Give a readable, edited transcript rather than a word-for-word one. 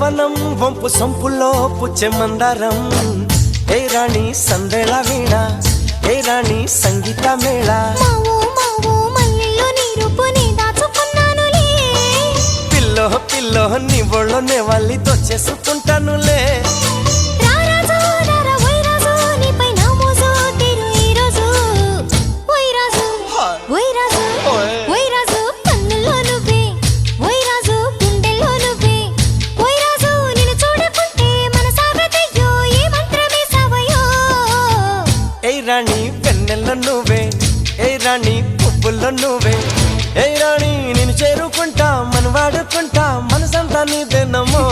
యవ్వనం వంపు సొంపుల్లో పుచ్చే మందారం ఏ రాణి సందేళ వీణ ఏ రాణి సంగీత Mela pillow pillow నీ ఒళ్ళోనే వాళ్ళి దొచ్చేసుకుంటానులే రాణి వెన్నెల్లో నువ్వే ఏ రాణి పువ్వుల్లో నువ్వే ఏ రాణి నేను చేరుకుంటా మనం వాడుకుంటా మనసంతా నీదేనమ్మో